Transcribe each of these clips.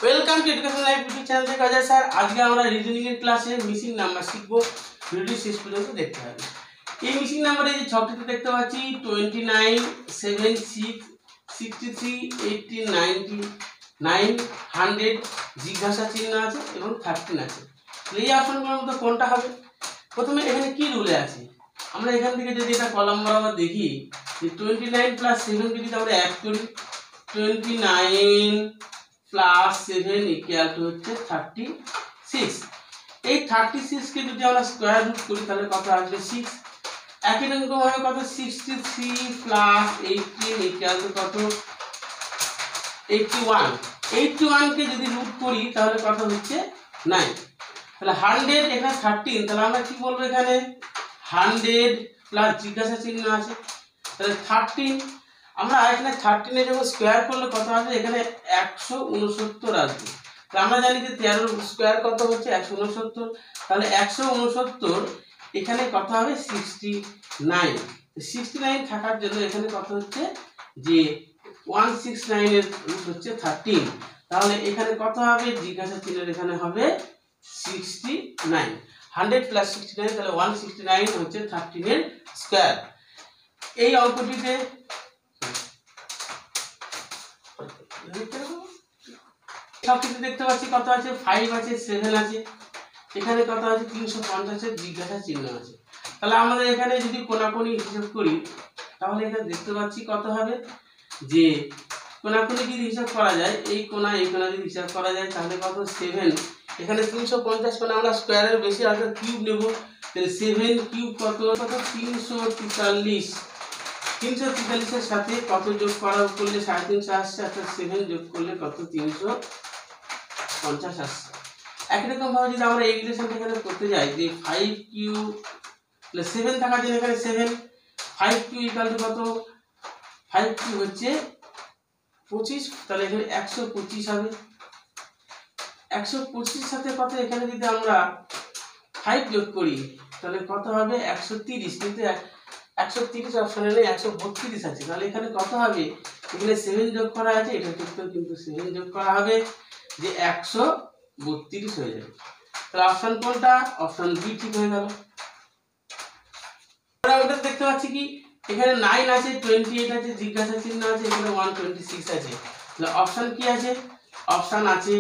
Welcome to education live YouTube channel থেকে Ajay sir. আজকে আমরা রিজনিং এর ক্লাসে মিসিং নাম্বার শিখব। ভিডিও শেষ পর্যন্ত দেখতে হবে। এই মিসিং নাম্বারে যে ছকটিতে দেখতে পাচ্ছি 29, 7, 6, 63, 80, 90, 9, 100 জিজ্ঞাসা চিহ্ন আছে এবং 13 আছে। এই অপশনগুলোর মধ্যে কোনটা হবে? প্রথমে এখানে কি রুলে আছে, আমরা এখান থেকে যদি এটা কলাম বরাবর দেখি যে 29 প্লাস 7 যদি আমরা অ্যাড করি, 29 প্লাস 7 ইকুয়াল টু হচ্ছে 36। এই 36 কে যদি আমরা স্কয়ার রুট করি তাহলে কত আসবে 6। একই রকম ভাবে কত 63 প্লাস 18 ইকুয়াল টু কত 81। 81 কে যদি রুট করি তাহলে কত হচ্ছে 9। তাহলে 100 এখানে 13, তাহলে আমরা কি বলবো এখানে 100 প্লাস জিজ্ঞাসা চিহ্ন আছে, তাহলে 13। আমরা এখানে 13 এর যখন স্কয়ার করলে কত আসবে, এখানে 169 আসবে। তাহলে আমরা জানি যে 13 স্কয়ার কত হচ্ছে 169, তাহলে 169 এখানে কত হবে 69। 69 থাকার জন্য এখানে কত হচ্ছে যে 169 এর রুট হচ্ছে 13, তাহলে এখানে কত হবে জিজ্ঞাসা চিহ্নের এখানে হবে 69। 100 প্লাস 69 তাহলে 169 হচ্ছে 13 এর স্কয়ার। এই অঙ্কটিতে সবকিছু দেখতে পাচ্ছি কত আছে 5 আছে 7 আছে, এখানে কত আছে 350 এর জিজ্ঞাসা চিহ্ন আছে। তাহলে আমাদের এখানে যদি কোণাকুণি হিসাব করি তাহলে এখানে দেখতে পাচ্ছি কত হবে যে কোণাকুণি যদি হিসাব করা যায়, এই কোণা যদি হিসাব করা যায় তাহলে কত 7। এখানে 350 কোণা আমরা স্কয়ারের বেশি অর্থাৎ কিউব নেব, তাহলে 7 কিউব কত 343। 343 এর সাথে কত যোগ করা করলে 350 আসছে, অর্থাৎ 7 যোগ করলে কত 350 আসছে। একই রকম ভাবে যদি আমরা এই রিলেশনটা এখানে করতে যাই যে 5q প্লাস 7 থাকার জন্য এখানে 7, 5q ইকুয়াল টু কত 5q হচ্ছে 25, তাহলে এখানে 125 হবে। 125 সাথে কত এখানে যদি আমরা 5 যোগ করি তাহলে কত হবে 130, কিন্তু 130 অপশনে নেই 132 আছে, তাহলে এখানে কত হবে এখানে 7 যোগ করা আছে, এটা কিন্তু 7 যোগ করা হবে যে 132 হয়ে যাবে। তাহলে অপশন কোনটা? অপশন বি ঠিক হয়ে গেল। আমরা দেখতে পাচ্ছি কি এখানে 9 আছে 28 আছে জিজ্ঞাসা চিহ্ন আছে, এখানে 126 আছে, তাহলে অপশন কি আছে? অপশন আছে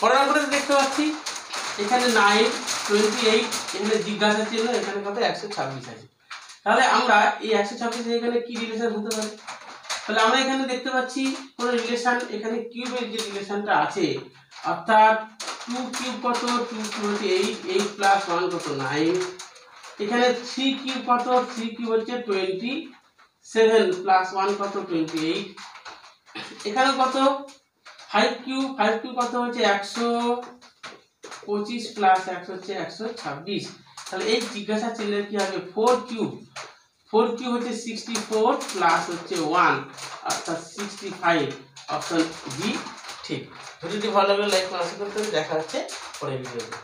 পরের অঙ্কটা দেখতে পাচ্ছি এখানে 9, 28, এখানে জিজ্ঞাসা চিহ্ন, এখানে কত 126 আছে। তাহলে আমরা এই 126 এখানে কি রিলেশন হতে পারে? তাহলে আমরা এখানে দেখতে পাচ্ছি কোন রিলেশন, এখানে কিউবের যে রিলেশনটা আছে, অর্থাৎ 2 কিউব কত 2 কিউব হচ্ছে 8, 8 প্লাস 1 কত 9। এখানে 3 কিউব কত 3 কিউব হচ্ছে 27 প্লাস 1 কত 28। এখানে কত 5 কিউব কত হচ্ছে 125 প্লাস 1 হচ্ছে 126। তাহলে এই জিজ্ঞাসা চিহ্নের কি হবে 4 কিউব হচ্ছে 64 প্লাস হচ্ছে 1 অর্থাৎ 65। অপশন বি ঠিক। ভিডিওটি ভালো লাগলে লাইক করুন, দেখা হচ্ছে পরের ভিডিওতে।